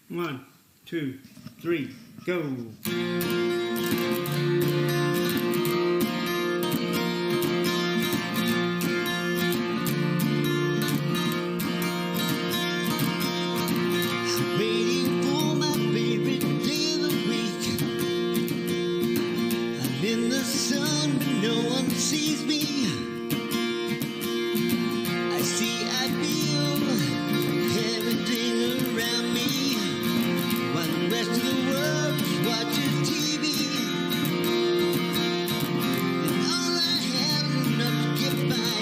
One, two, three, go. Waiting for my favorite day of the week. I'm in the sun, but no one sees me. I see, I feel everything around me, while the rest of the world just watches TV. And all I have is enough to get by.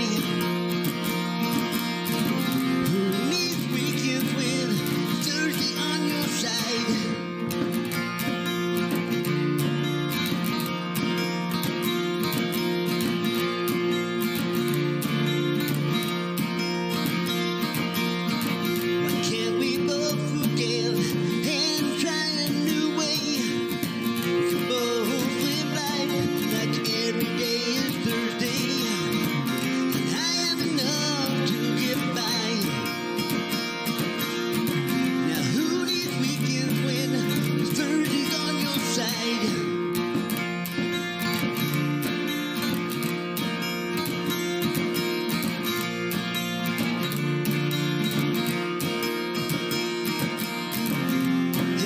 Who needs weekends with Thursday on your side? Why can't we both forgive and try a new way? We can both live life like every day is Thursday, and I have enough to get by. Now who needs weekends when Thursday's on your side?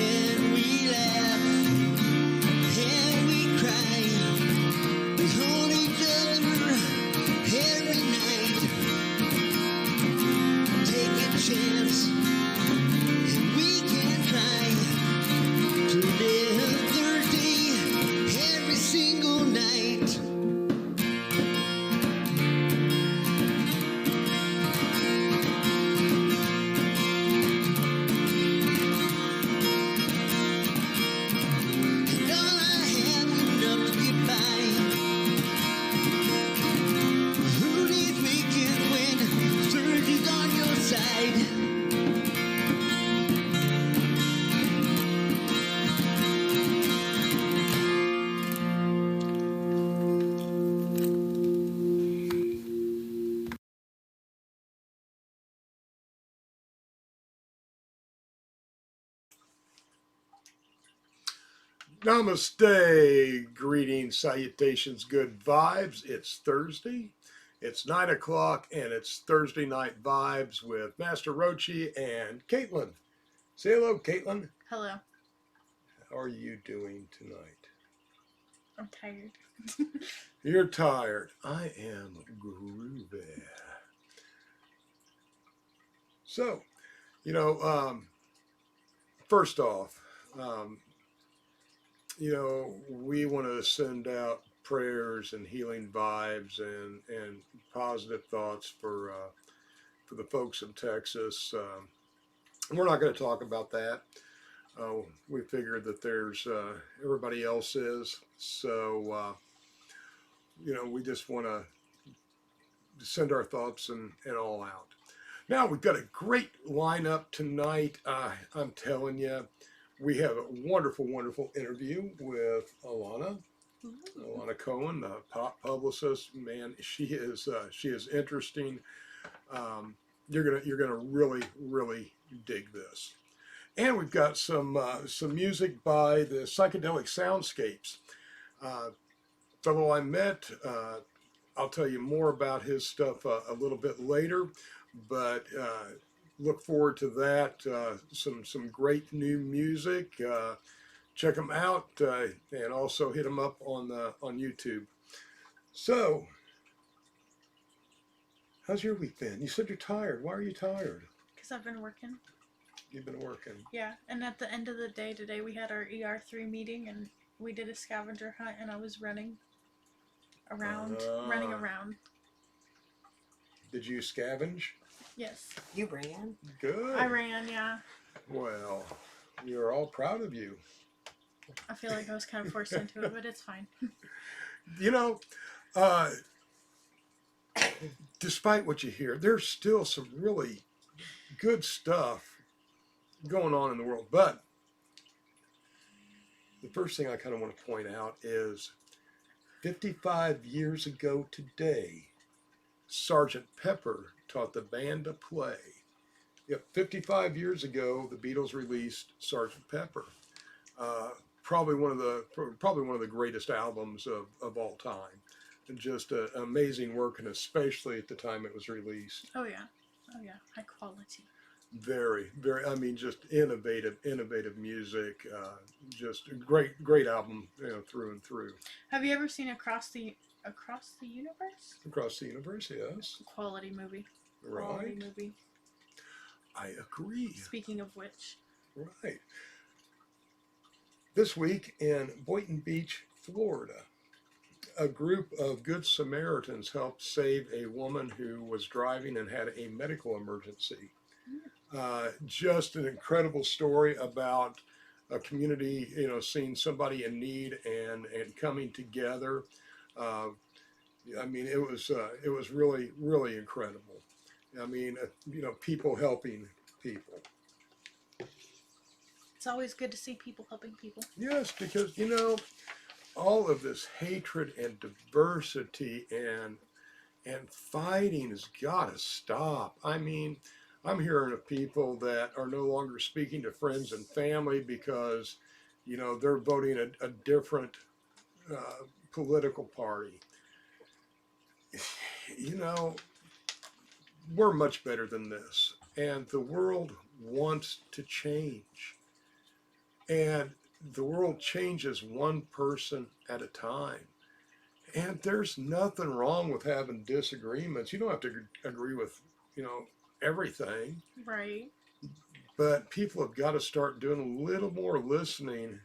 And we laugh, and we cry, we hold each other every night. Take a chance, and we can try to live Thursday every single night. And all I have is enough to get by. Who needs weekends when Thursday's on your side? Namaste, greetings, salutations, good vibes. It's Thursday. It's 9 o'clock and it's Thursday night vibes with Master Rochi and Caitlin. Say hello, Caitlin. Hello. How are you doing tonight? I'm tired. You're tired. I am groovy. So, first off, we want to send out prayers and healing vibes and positive thoughts for the folks in Texas. We're not going to talk about that. We figured that there's everybody else is, so we just want to send our thoughts and all out. Now we've got a great lineup tonight. I'm telling you. We have a wonderful, wonderful interview with Elana Cohen, the pop publicist. Man, she is interesting. You're gonna really, really dig this. And we've got some music by the Psychedelics Soundscapes. Fellow I met. I'll tell you more about his stuff a little bit later, but. Look forward to that. Some great new music. Check them out, and also hit them up on YouTube. So, how's your week been? You said you're tired. Why are you tired? Because I've been working. You've been working. Yeah, and at the end of the day today we had our ER3 meeting and we did a scavenger hunt and I was running around. Did you scavenge? Yes. You ran? Good. I ran, yeah. Well, we are all proud of you. I feel like I was kind of forced into it, but it's fine. Despite what you hear, there's still some really good stuff going on in the world. But the first thing I kind of want to point out is 55 years ago today, Sergeant Pepper taught the band to play Yep, 55 years ago, the Beatles released Sgt. Pepper. Uh, probably one of the greatest albums of all time. And just amazing work, and especially at the time it was released. Oh yeah. Oh yeah. High quality. Very, very. I mean, just innovative music. Just a great album, through and through. Have you ever seen Across the Universe? Across the Universe, yes. Quality movie. Quality Right. movie. I agree. Speaking of which. Right. This week in Boynton Beach, Florida, a group of Good Samaritans helped save a woman who was driving and had a medical emergency. Just an incredible story about a community, seeing somebody in need and coming together. Uh, I mean, it was really really incredible. I mean, people helping people. It's always good to see people helping people. Yes, because all of this hatred and diversity and fighting has got to stop. I mean, I'm hearing of people that are no longer speaking to friends and family because, they're voting a different political party. You know, we're much better than this, and the world wants to change, and the world changes one person at a time. And there's nothing wrong with having disagreements. You don't have to agree with, everything, Right. but people have got to start doing a little more listening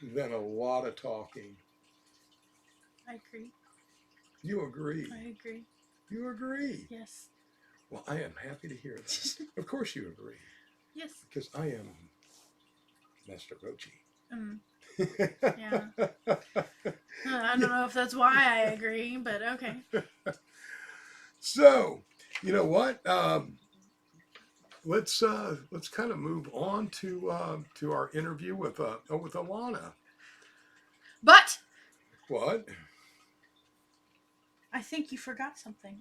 than a lot of talking. I agree. You agree? I agree. You agree? Yes. Well, I am happy to hear that. Of course you agree, Yes. because I am Master Rochi. Yeah. I don't know if that's why I agree, but okay. So, you know what? Let's kind of move on to our interview with Elana. But What? I think you forgot something.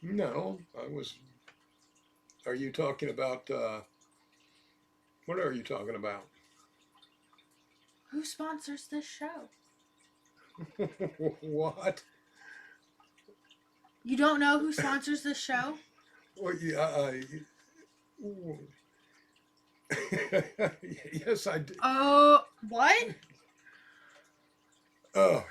No, I was. Are you talking about? What are you talking about? Who sponsors this show? What? You don't know who sponsors this show? Well, yeah, yes, I did. Oh, what? Oh,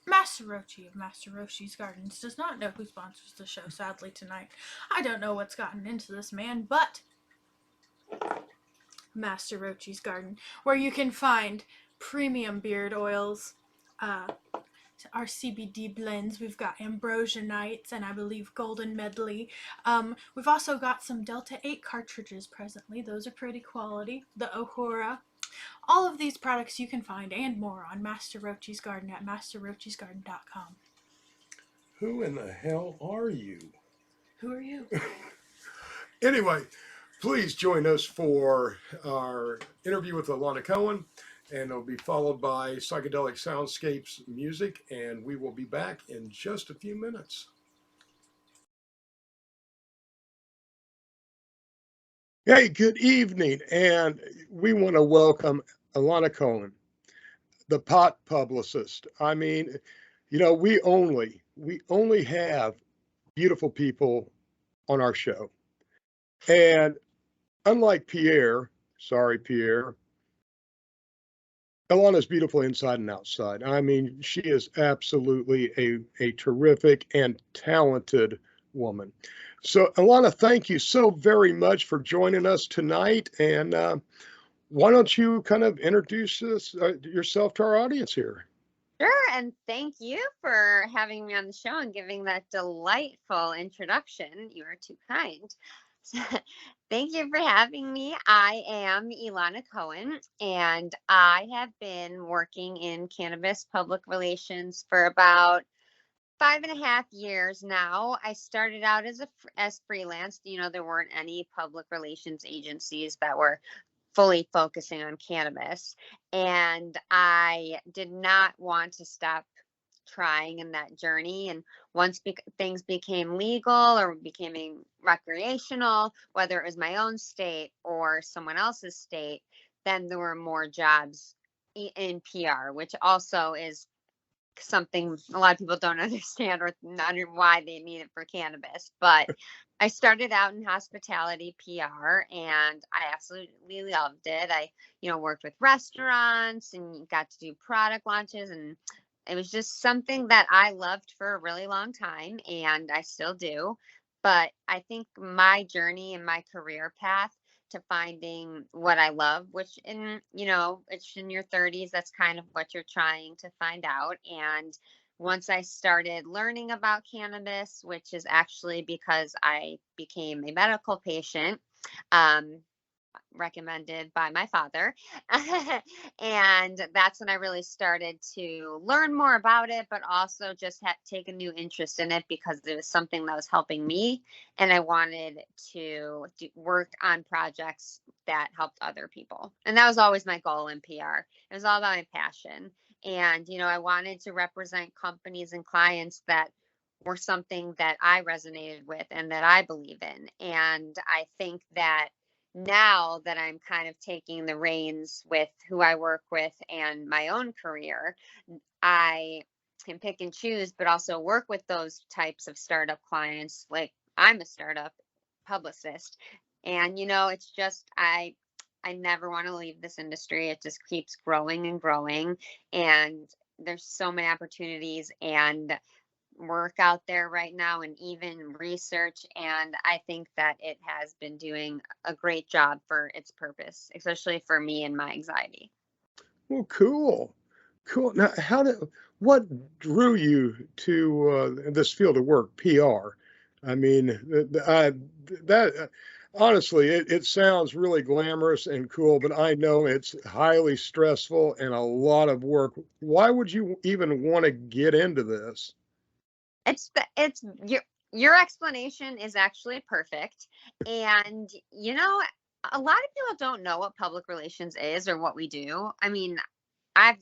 Master Rochi of Master Roshi's Gardens does not know who sponsors the show, sadly, tonight. I don't know what's gotten into this man, but Master Rochi's Garden, where you can find premium beard oils, our CBD blends. We've got Ambrosia Nights and I believe Golden Medley. We've also got some Delta 8 cartridges presently. Those are pretty quality. The Ohura. All of these products you can find and more on Master Rochi's Garden at masterrochesgarden.com. who in the hell are you? Who are you? Anyway, please join us for our interview with Elana Cohen, and it'll be followed by Psychedelics Soundscapes music, and we will be back in just a few minutes. Hey, good evening, and we want to welcome Elana Cohen, the pot publicist. I mean, we only have beautiful people on our show, and unlike Pierre, sorry Pierre, Elana's beautiful inside and outside. I mean, she is absolutely a terrific and talented woman. So, Elana, thank you so very much for joining us tonight. And why don't you kind of introduce yourself to our audience here? Sure, and thank you for having me on the show and giving that delightful introduction. You are too kind. Thank you for having me. I am Elana Cohen, and I have been working in cannabis public relations for about 5.5 years now. I started out as freelance. There weren't any public relations agencies that were fully focusing on cannabis. And I did not want to stop trying in that journey. And once things became legal or becoming recreational, whether it was my own state or someone else's state, then there were more jobs in PR, which also is something a lot of people don't understand or not why they need it for cannabis. But I started out in hospitality PR and I absolutely loved it. I, worked with restaurants and got to do product launches, and it was just something that I loved for a really long time, and I still do. But I think my journey and my career path to finding what I love, which it's in your 30s, that's kind of what you're trying to find out. And once I started learning about cannabis, which is actually because I became a medical patient, recommended by my father. And that's when I really started to learn more about it, but also just take a new interest in it because it was something that was helping me. And I wanted to work on projects that helped other people. And that was always my goal in PR. It was all about my passion. And, I wanted to represent companies and clients that were something that I resonated with and that I believe in. And I think that now that I'm kind of taking the reins with who I work with and my own career, I can pick and choose, but also work with those types of startup clients. Like, I'm a startup publicist, and it's just I never want to leave this industry. It just keeps growing and growing, and there's so many opportunities and work out there right now, and even research, and I think that it has been doing a great job for its purpose, especially for me and my anxiety. Well, cool. Now, what drew you to this field of work, PR? I mean, honestly, it sounds really glamorous and cool, but I know it's highly stressful and a lot of work. Why would you even want to get into this? It's your explanation is actually perfect. And a lot of people don't know what public relations is or what we do. I mean, I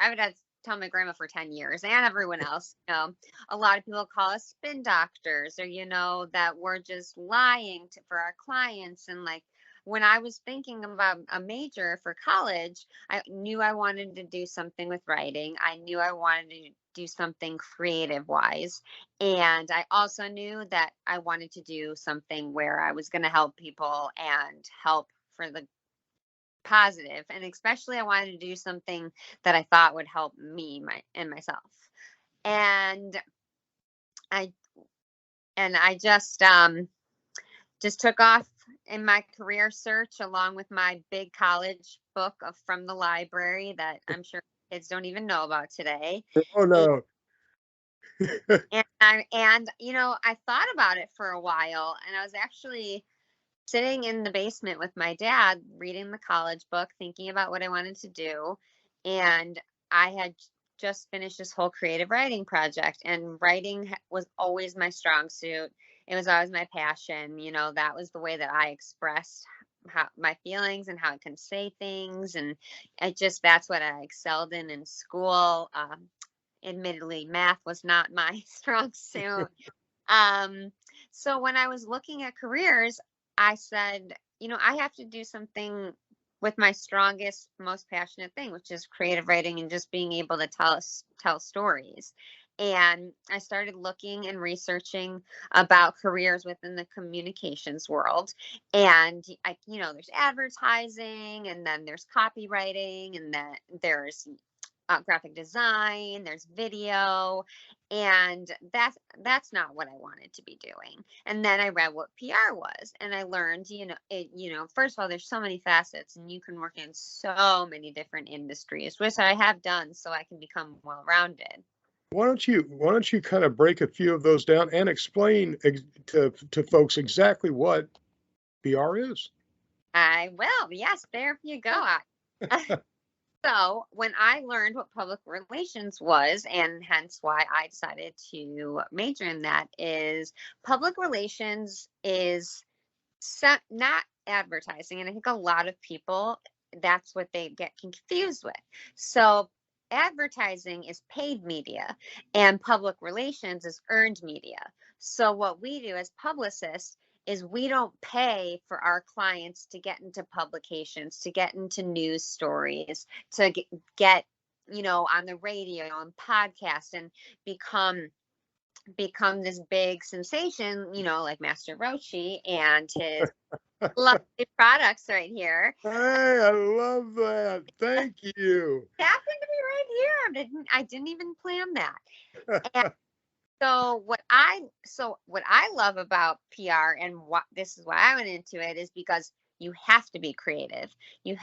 would have to tell my grandma for 10 years and everyone else. A lot of people call us spin doctors, or that we're just lying for our clients. And like, when I was thinking about a major for college, I knew I wanted to do something with writing. I knew I wanted to do something creative wise. And I also knew that I wanted to do something where I was going to help people and help for the positive. And especially I wanted to do something that I thought would help me and myself. And I just took off in my career search along with my big college book from the library that I'm sure kids don't even know about today. Oh no. I thought about it for a while, and I was actually sitting in the basement with my dad reading the college book, thinking about what I wanted to do. And I had just finished this whole creative writing project, and writing was always my strong suit. It was always my passion. That was the way that I expressed my feelings and how I can say things. And that's what I excelled in school. Admittedly, math was not my strong suit. So when I was looking at careers, I said, I have to do something with my strongest, most passionate thing, which is creative writing and just being able to tell stories. And I started looking and researching about careers within the communications world. And there's advertising, and then there's copywriting, and then there's graphic design, there's video, and that's not what I wanted to be doing. And then I read what PR was, and I learned, first of all, there's so many facets, and you can work in so many different industries, which I have done, so I can become well-rounded. Why don't you kind of break a few of those down and explain to folks exactly what PR is? I will. Yes, there you go. So when I learned what public relations was, and hence why I decided to major in that, is public relations is not advertising. And I think a lot of people, that's what they get confused with. So advertising is paid media and public relations is earned media. So what we do as publicists is we don't pay for our clients to get into publications, to get into news stories, to get on the radio and podcast and become this big sensation, like Master Roshi and his lovely products right here. Hey, I love that. Thank you. It happened to be right here. I didn't even plan that. And so what I love about PR and what this is why I went into it is because you have to be creative.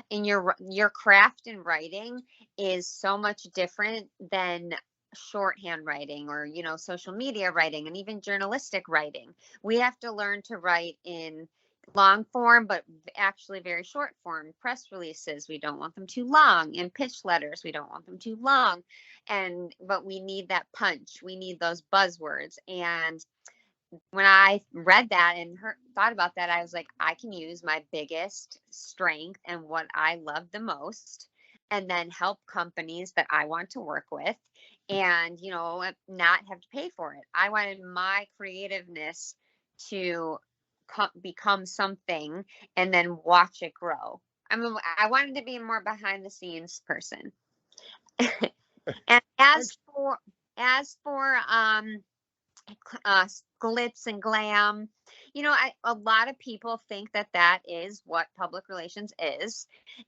Your craft in writing is so much different than shorthand writing or social media writing and even journalistic writing. We have to learn to write in long form, but actually very short form. Press releases, we don't want them too long, and pitch letters, we don't want them too long. But we need that punch. We need those buzzwords. And when I read that and thought about that, I was like, I can use my biggest strength and what I love the most, and then help companies that I want to work with, and not have to pay for it. I wanted my creativeness to become something and then watch it grow. I wanted to be a more behind the scenes person. And as for glitz and glam, a lot of people think that is what public relations is.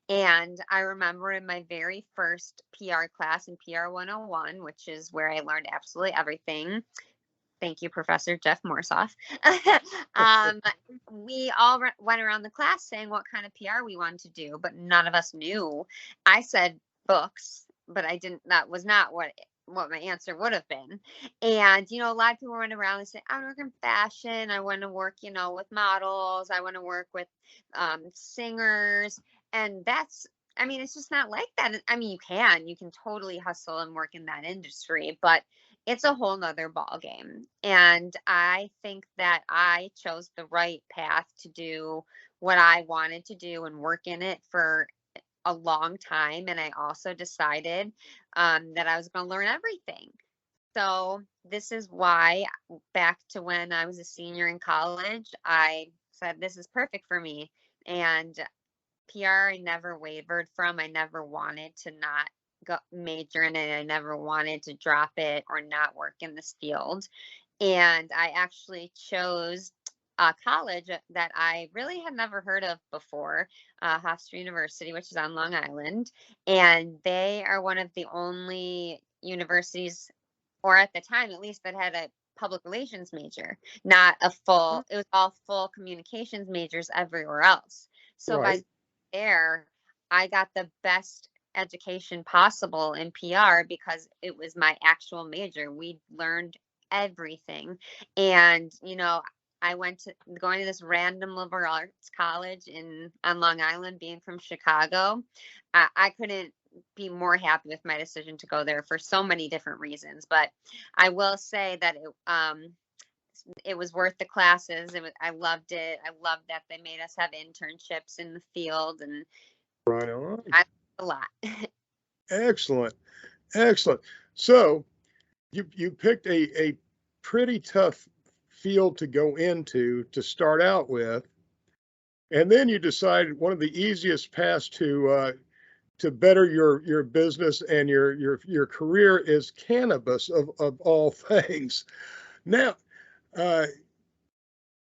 And I remember in my very first PR class in PR 101, which is where I learned absolutely everything. Thank you, Professor Jeff Morsoff. We all went around the class saying what kind of PR we wanted to do, but none of us knew. I said books, but I didn't. That was not what my answer would have been. And a lot of people went around and said, I want to work in fashion. I want to work, with models. I want to work with singers. And it's just not like that. You can totally hustle and work in that industry, but it's a whole nother ball game. And I think that I chose the right path to do what I wanted to do and work in it for a long time. And I also decided that I was going to learn everything. So this is why, back to when I was a senior in college, I said, this is perfect for me. And PR, I never wavered from. I never wanted to not go major in it. I never wanted to drop it or not work in this field. And I actually chose a college that I really had never heard of before, Hofstra University, which is on Long Island. And they are one of the only universities, or at the time at least, that had a public relations major, not a full, it was all full communications majors everywhere else. So by there, I got the best education possible in PR because it was my actual major. We learned everything. And, I went going to this random liberal arts college on Long Island, being from Chicago. I couldn't be more happy with my decision to go there for so many different reasons. But I will say that it was worth the classes. I loved it. I loved that they made us have internships in the field, and Right on. I learned a lot. Excellent. So you picked a pretty tough field to go into to start out with, and then you decided one of the easiest paths to better your business and your career is cannabis of all things. Now, I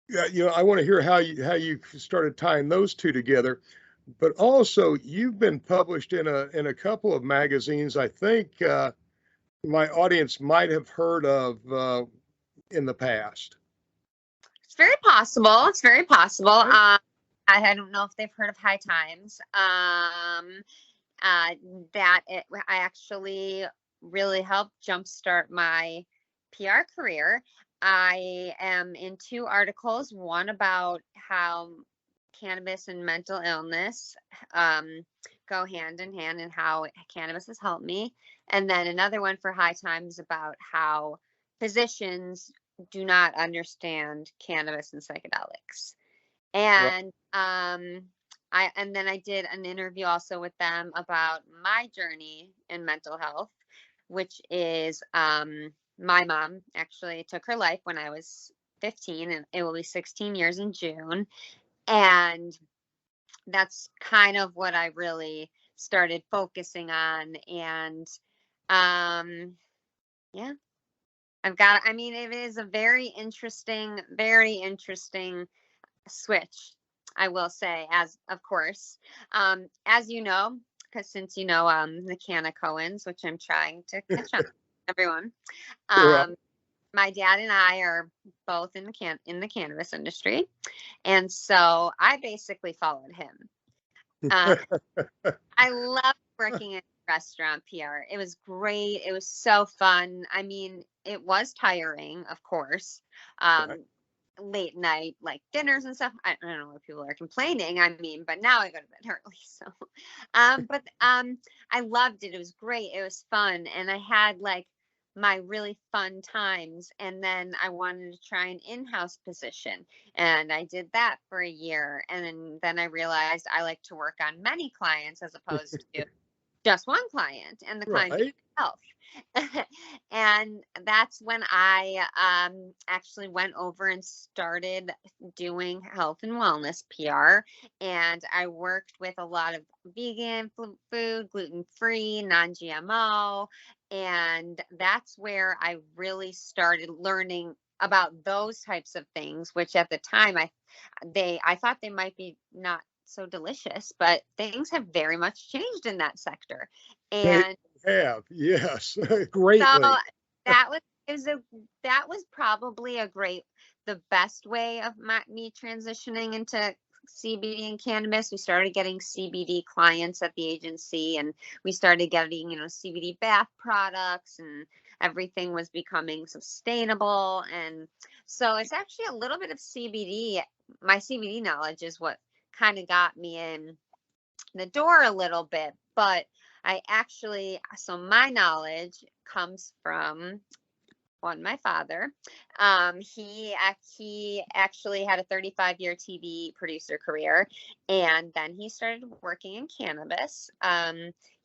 want to hear how you started tying those two together. But also, you've been published in a couple of magazines. I think my audience might have heard of in the past. It's very possible. I don't know if they've heard of High Times. I actually really helped jumpstart my PR career. I am in 2 articles, one about how cannabis and mental illness go hand in hand and how cannabis has helped me. And then another one for High Times about how physicians do not understand cannabis and psychedelics. And and then I did an interview also with them about my journey in mental health, which is my mom actually took her life when I was 15, and it will be 16 years in June. And that's kind of what I really started focusing on. And yeah, I mean, it is a very interesting switch, I will say, as of course, as you know, because since you know the Elana Cohens, which I'm trying to catch on everyone. Right. My dad and I are both in the cannabis industry, and so I basically followed him. I loved working in restaurant PR. It was great. It was so fun. I mean, it was tiring, of course. Right. Late night like dinners and stuff. I don't know if people are complaining. I mean, but now I go to bed early. So but I loved it. It was great. It was fun. And I had like my really fun times. And then I wanted to try an in-house position. And I did that for a year. And then I realized I like to work on many clients as opposed to just one client, and the client being Right. myself. And that's when I actually went over and started doing health and wellness PR. And I worked with a lot of vegan food, gluten-free, non-GMO. And that's where I really started learning about those types of things, which at the time I thought they might be not so delicious, but things have very much changed in that sector. They And have, yes, so greatly. that was it was a that was probably the best way of me transitioning into CBD and cannabis. We started getting CBD clients at the agency, and we started getting, CBD bath products, and everything was becoming sustainable. And so it's actually a little bit of CBD. My CBD knowledge is what kind of got me in the door a little bit, but so my knowledge comes from my father. He actually had a 35-year TV producer career, and then he started working in cannabis.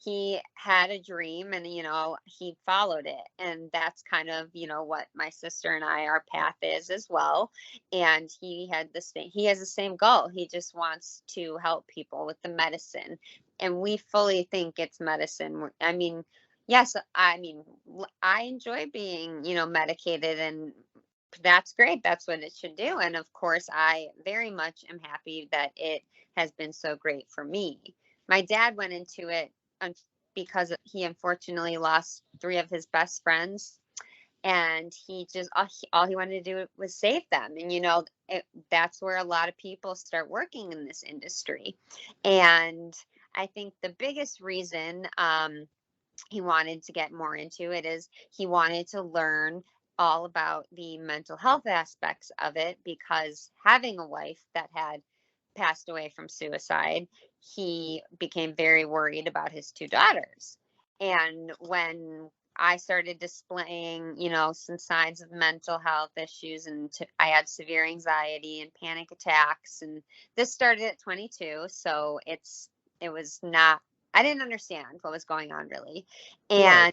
He had a dream, and he followed it, and that's kind of what my sister and our path is as well. And he has the same goal. He just wants to help people with the medicine, and we fully think it's medicine. I mean, yes, I mean, I enjoy being, medicated, and that's great. That's what it should do. And of course, I very much am happy that it has been so great for me. My dad went into it because he unfortunately lost three of his best friends, and he just all he wanted to do was save them. And that's where a lot of people start working in this industry. And I think the biggest reason he wanted to get more into it is he wanted to learn all about the mental health aspects of it, because having a wife that had passed away from suicide, he became very worried about his two daughters. And when I started displaying, some signs of mental health issues, and I had severe anxiety and panic attacks, and this started at 22, so it was not, I didn't understand what was going on really. Right.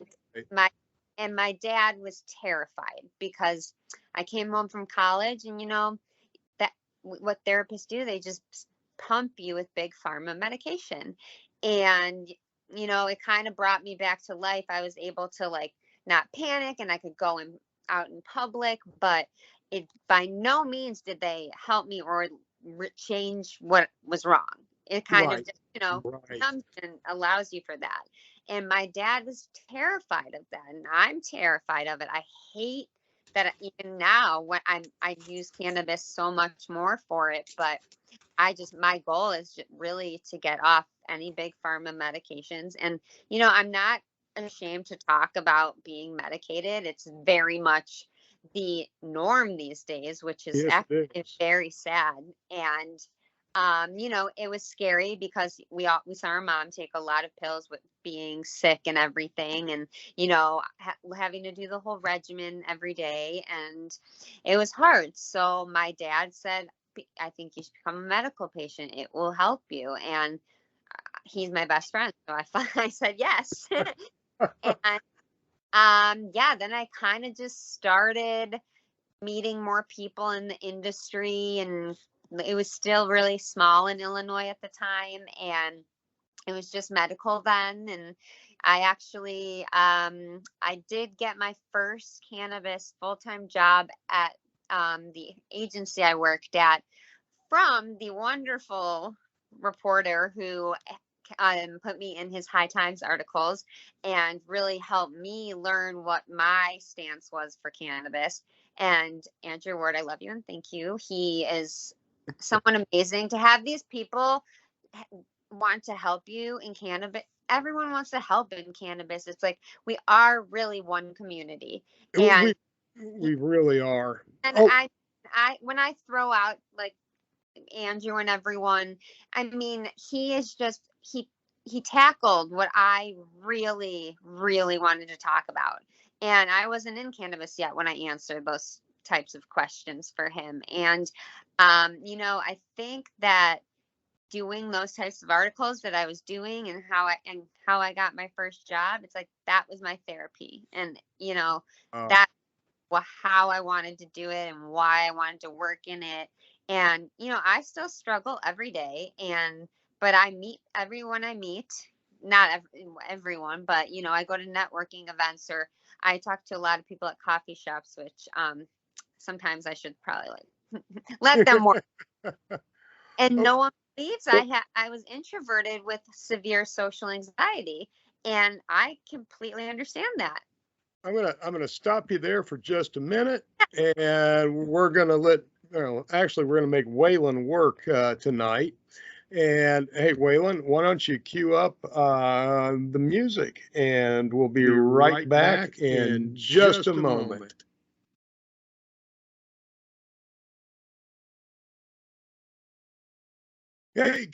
And my dad was terrified, because I came home from college, and that what therapists do, they just pump you with big pharma medication. And it kind of brought me back to life. I was able to like not panic, and I could go out in public, but it by no means did they help me or change what was wrong. It kind of Right. just Right. comes and allows you for that. And my dad was terrified of that, and I'm terrified of it. I hate that even now, when I use cannabis so much more for it, but my goal is really to get off any big pharma medications. And I'm not ashamed to talk about being medicated. It's very much the norm these days, which is Yes, it actually is. very sad. And it was scary, because we saw our mom take a lot of pills with being sick and everything, and having to do the whole regimen every day, and it was hard. So my dad said, I think you should become a medical patient. It will help you. And he's my best friend. So I said yes. And yeah, then I kind of just started meeting more people in the industry, and it was still really small in Illinois at the time, and it was just medical then. And I actually I did get my first cannabis full-time job at the agency I worked at from the wonderful reporter who put me in his High Times articles and really helped me learn what my stance was for cannabis. And Andrew Ward, I love you and thank you. He is someone amazing. To have these people want to help you in cannabis, everyone wants to help in cannabis. It's like we are really one community. And We really are. and Oh, I when I throw out like Andrew and everyone, I mean, he is just he tackled what I really wanted to talk about. And I wasn't in cannabis yet when I answered those types of questions for him. And I think that doing those types of articles that I was doing and how I got my first job, it's like that was my therapy. And uh, that how I wanted to do it and why I wanted to work in it. And, I still struggle every day. But I meet everyone I meet, not everyone, but, I go to networking events or I talk to a lot of people at coffee shops, which sometimes I should probably let them work. And no one believes I was introverted with severe social anxiety. And I completely understand that. I'm gonna stop you there for just a minute, and we're gonna actually we're gonna make Waylon work tonight. And hey, Waylon, why don't you cue up the music, and we'll be right back in just a moment. Hey,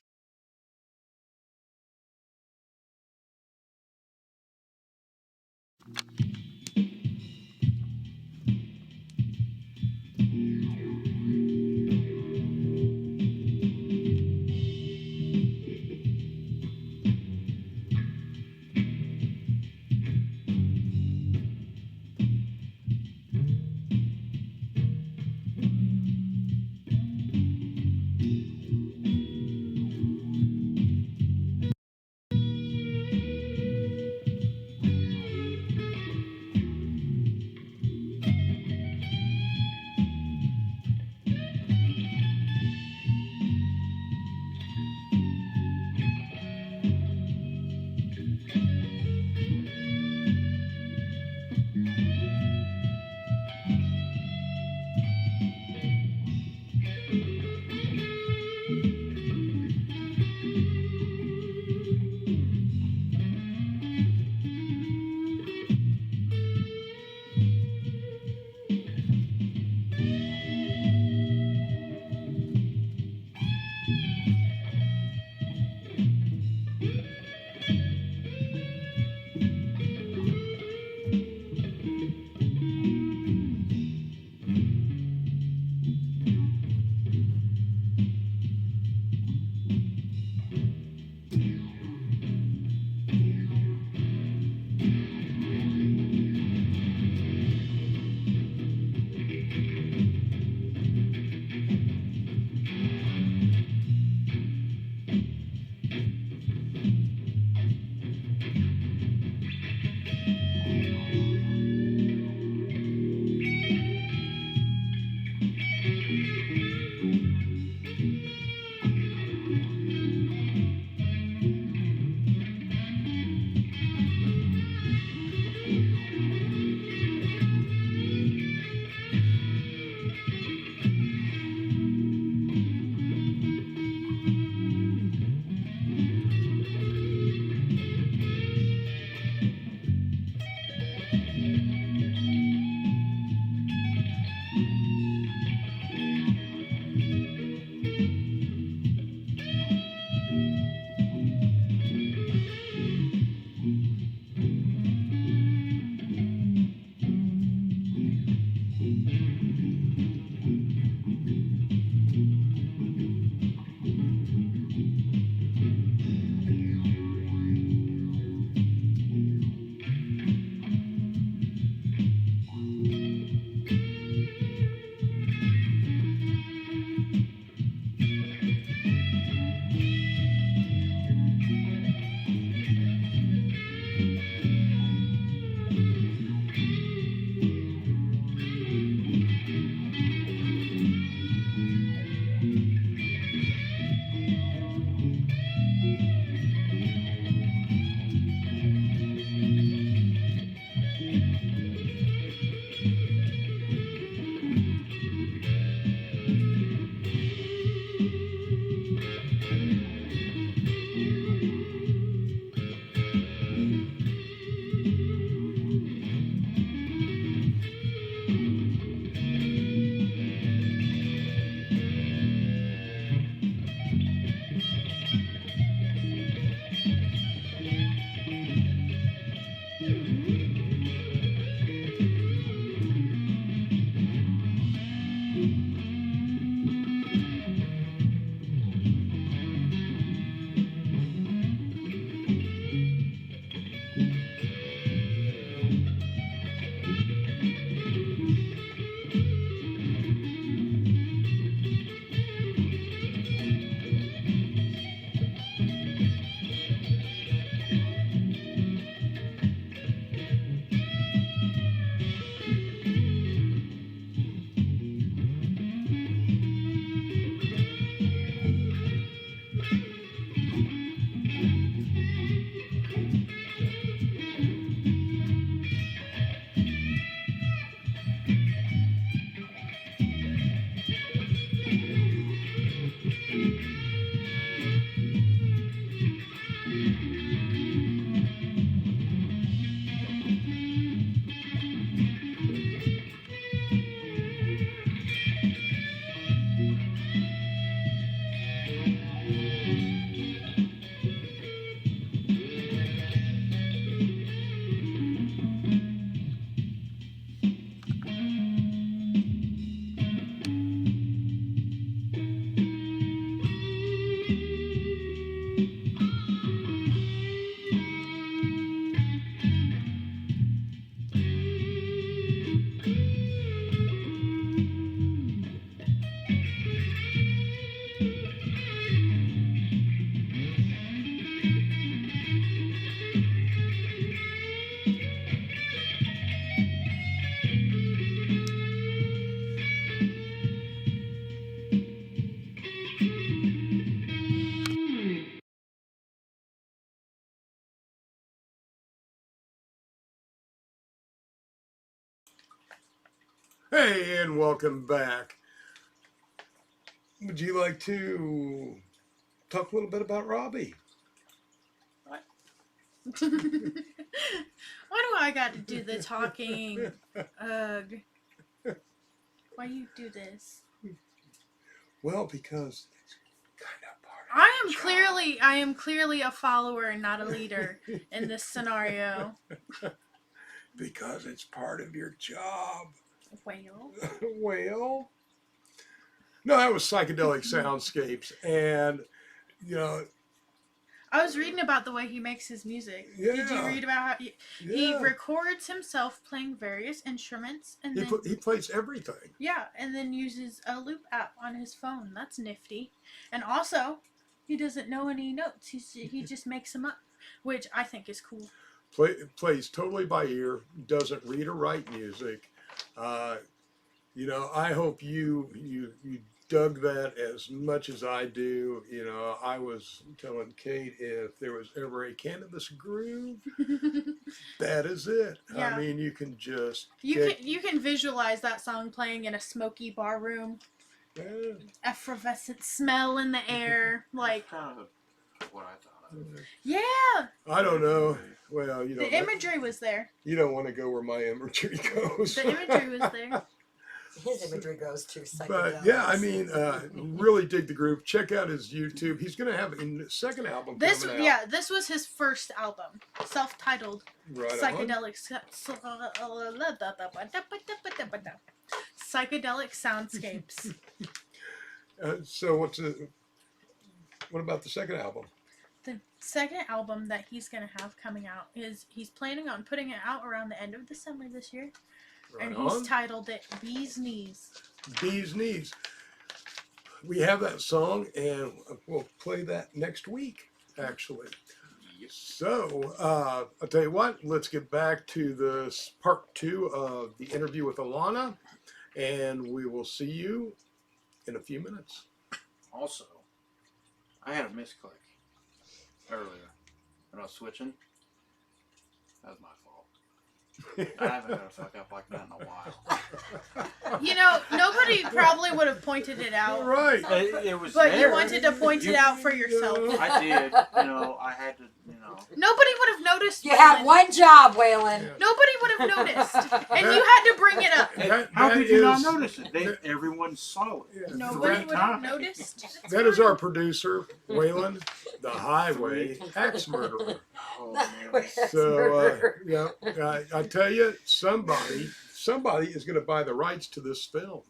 Hey, and welcome back. Would you like to talk a little bit about Robbie? Why do I got to do the talking? Ugh. Why you do this? Well, because it's kind of part of I am clearly a follower and not a leader in this scenario. because it's part of your job. Well, Well, no, that was Psychedelic Soundscapes, and you know, I was reading about the way he makes his music. Did you yeah, read about how he yeah. records himself playing various instruments and then He plays everything. yeah, and then uses a loop app on his phone. That's nifty. And also, he doesn't know any notes. He just makes them up, which I think is cool. Plays totally by ear. Doesn't read or write music. You know, I hope you dug that as much as I do. You know, I was telling Kate, if there was ever a cannabis groove, that is it. Yeah. I mean, you can just You can visualize that song playing in a smoky bar room. Yeah. Effervescent smell in the air, like kind of what I thought of. yeah. I don't know. Well, you know, The imagery was there. You don't want to go where my imagery goes. The imagery was there. His imagery goes to psychedelics. But yeah, I mean, really dig the group. Check out his YouTube. He's going to have a second album This coming out. yeah, this was his first album, self-titled Right on. Psychedelic Soundscapes. So what about the second album? The second album that he's gonna have coming out is he's planning on putting it out around the end of December this year, Right and on. he's titled it Bee's Knees. Bee's Knees. We have that song, and we'll play that next week, actually. So, I'll tell you what, let's get back to this part 2 of the interview with Elana, and we will see you in a few minutes. Also, I had a misclick earlier when I was switching. That was my fault. I haven't had a fuck up like that in a while. You know, nobody probably would have pointed it out, Right. It was but there. you wanted to point it out for yourself. I did. You know, I had to. You know. Nobody would have noticed. You have Waylon. one job, Waylon. Nobody would have noticed, and you had to bring it up. How That could you not is- notice it? Everyone saw it. Yeah. Nobody would have time. noticed. It's That is fine. our producer, Waylon, the highway axe murderer. Oh, man. So, yeah, I tell you, somebody is going to buy the rights to this film.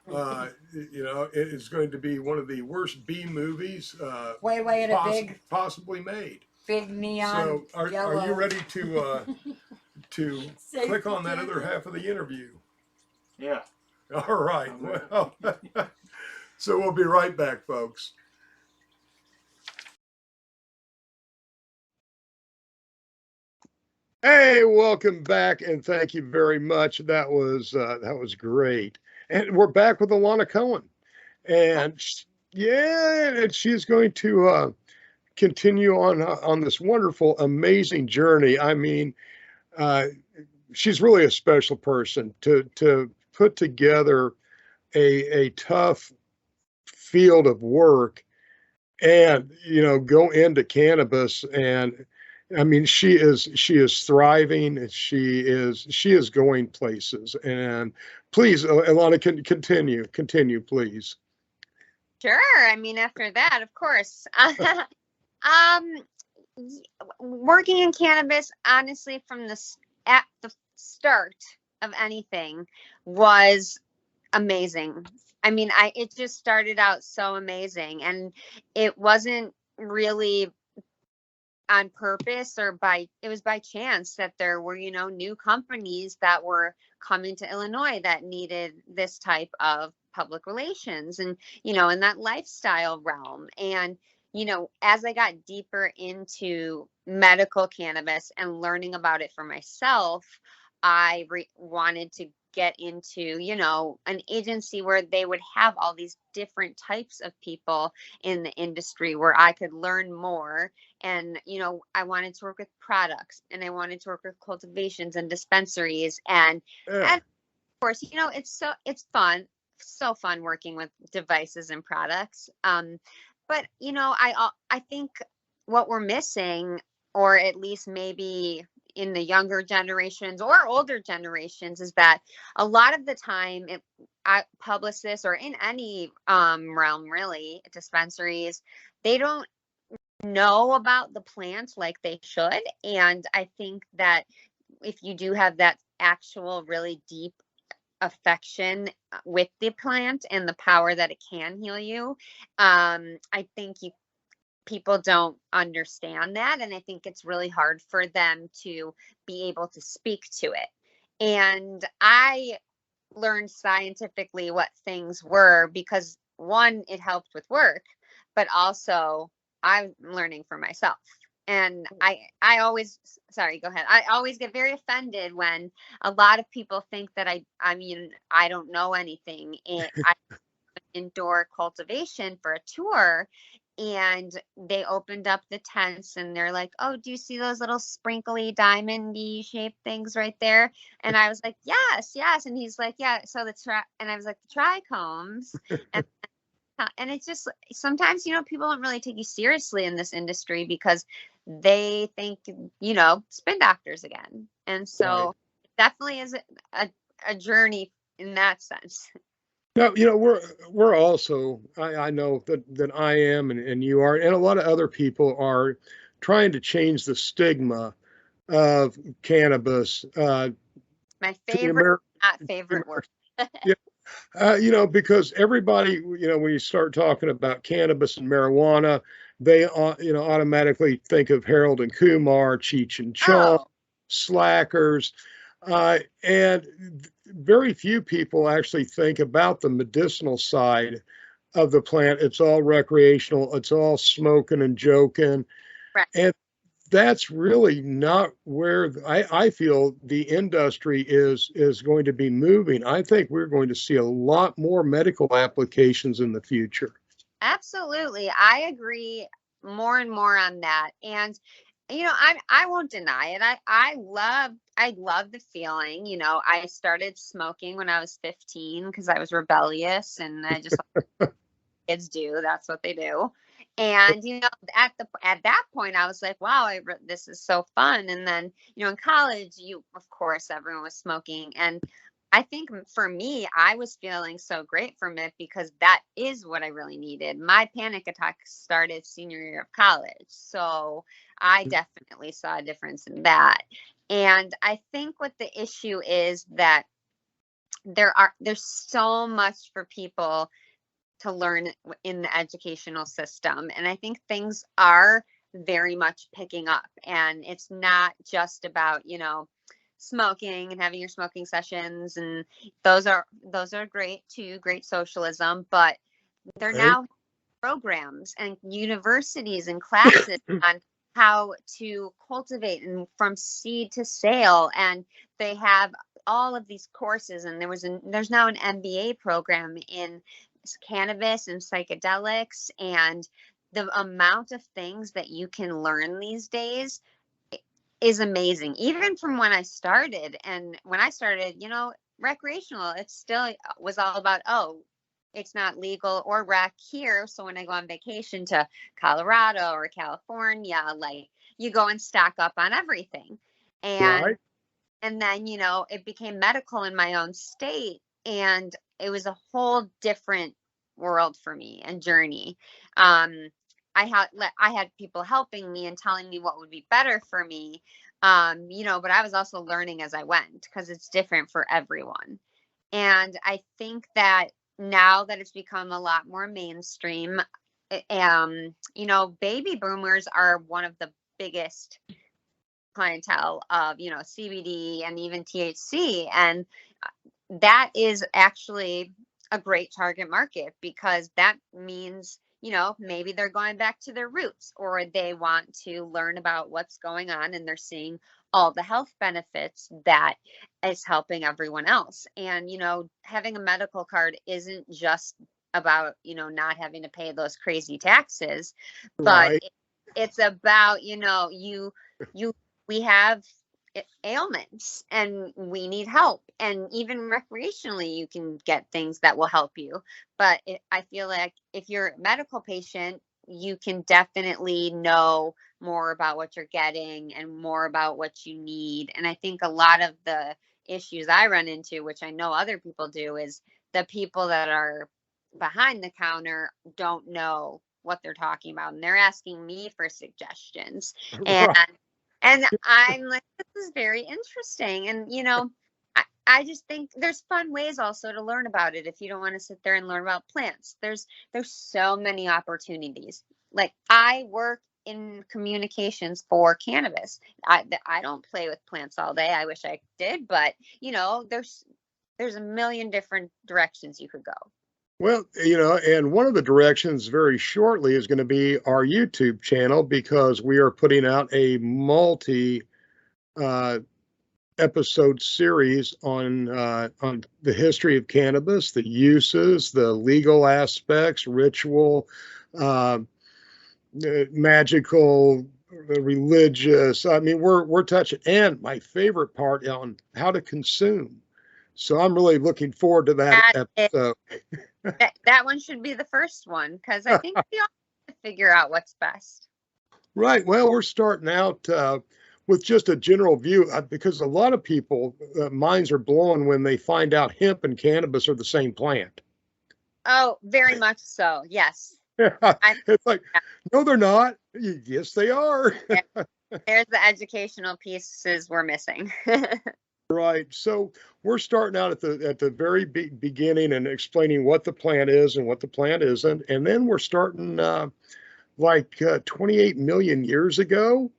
You know, it is going to be one of the worst B movies Way in a big possibly made. neon So, are yellow. you ready to Say click on that together. other half of the interview? Yeah. All right. I'm ready. Well, so we'll be right back, folks. Hey, welcome back, and thank you very much. That was great. And we're back with Elana Cohen, and and she's going to continue on this wonderful, amazing journey. I mean, she's really a special person to put together a tough field of work, and go into cannabis. And I mean, she is thriving. She is going places. And please, Elana, continue, please. Sure. I mean, after that, of course. Working in cannabis, honestly, at the start of anything was amazing. I mean, it just started out so amazing, and it wasn't really on purpose it was by chance that there were, new companies that were coming to Illinois that needed this type of public relations and, in that lifestyle realm. And, as I got deeper into medical cannabis and learning about it for myself, I wanted to get into, an agency where they would have all these different types of people in the industry where I could learn more. And, I wanted to work with products, and I wanted to work with cultivations and dispensaries. And Yeah. course, it's so fun working with devices and products. But I think what we're missing, or at least maybe in the younger generations or older generations, is that a lot of the time publicists, or in any realm really, dispensaries, they don't know about the plant like they should. And I think that if you do have that actual really deep affection with the plant and the power that it can heal you, I think people don't understand that, and I think it's really hard for them to be able to speak to it. And I learned scientifically what things were because, one, it helped with work, but also I'm learning for myself. And I always, sorry, go ahead. I always get very offended when a lot of people think that I mean, I don't know anything. I indoor cultivation for a tour, and they opened up the tents and they're like, "Oh, do you see those little sprinkly diamondy shaped things right there?" And I was like, "Yes, yes." And he's like, "Yeah, so and I was like, "The trichomes." And it's just, sometimes, people don't really take you seriously in this industry because they think, spin doctors again. And so Right. it definitely is a journey in that sense. No, we're also, I know that I am, and you are, and a lot of other people are trying to change the stigma of cannabis My to the favorite, not favorite word. because everybody, when you start talking about cannabis and marijuana, they, automatically think of Harold and Kumar, Cheech and Chong, Oh, slackers, and very few people actually think about the medicinal side of the plant. It's all recreational. It's all smoking and joking, right. and that's really not where I feel the industry is going to be moving. I think we're going to see a lot more medical applications in the future. Absolutely. I agree more and more on that. And I won't deny it. I love the feeling. I started smoking when I was 15 because I was rebellious, and I just kids do. That's what they do. And at that point, I was like, wow, this is so fun. And then in college, of course everyone was smoking, and I think for me, I was feeling so great from it because that is what I really needed. My panic attack started senior year of college, so I definitely saw a difference in that. And I think what the issue is that there's so much for people to learn in the educational system. And I think things are very much picking up. And it's not just about, smoking and having your smoking sessions. And those are great too, great socialism, but they're Right? now programs and universities and classes on how to cultivate and from seed to sale. And they have all of these courses, and there's now an MBA program in cannabis and psychedelics, and the amount of things that you can learn these days is amazing, even from when I started. And when I started, recreational, it still was all about, oh, it's not legal or rec here. So when I go on vacation to Colorado or California, like, you go and stock up on everything. Right? And then, it became medical in my own state, and it was a whole different world for me and journey. I had people helping me and telling me what would be better for me. But I was also learning as I went because it's different for everyone. And I think that now that it's become a lot more mainstream, baby boomers are one of the biggest clientele of, CBD and even THC. And that is actually a great target market because that means, maybe they're going back to their roots, or they want to learn about what's going on, and they're seeing all the health benefits that is helping everyone else. And, having a medical card isn't just about, not having to pay those crazy taxes, but Right. it's about, we have ailments, and we need help. And even recreationally, you can get things that will help you. But I feel like if you're a medical patient, you can definitely know more about what you're getting and more about what you need. And I think a lot of the issues I run into, which I know other people do, is the people that are behind the counter don't know what they're talking about, and they're asking me for suggestions. And Right. and I'm like, this is very interesting. And I just think there's fun ways also to learn about it if you don't want to sit there and learn about plants. There's so many opportunities. Like, I work in communications for cannabis. I don't play with plants all day. I wish I did, but there's a million different directions you could go. Well, and one of the directions very shortly is going to be our YouTube channel, because we are putting out a multi uh, episode series on the history of cannabis, the uses, the legal aspects, ritual, uh, magical, religious. I mean, we're touching, and my favorite part on how to consume. So I'm really looking forward to that episode. That one should be the first one, because I think we all have to figure out what's best. Right. Well, we're starting out with just a general view, because a lot of people minds are blown when they find out hemp and cannabis are the same plant. Oh, very much so. Yes. It's like, no, they're not. Yes, they are. There's the educational pieces we're missing. Right. So we're starting out at the very beginning and explaining what the plant is and what the plant isn't, and then we're starting 28 million years ago,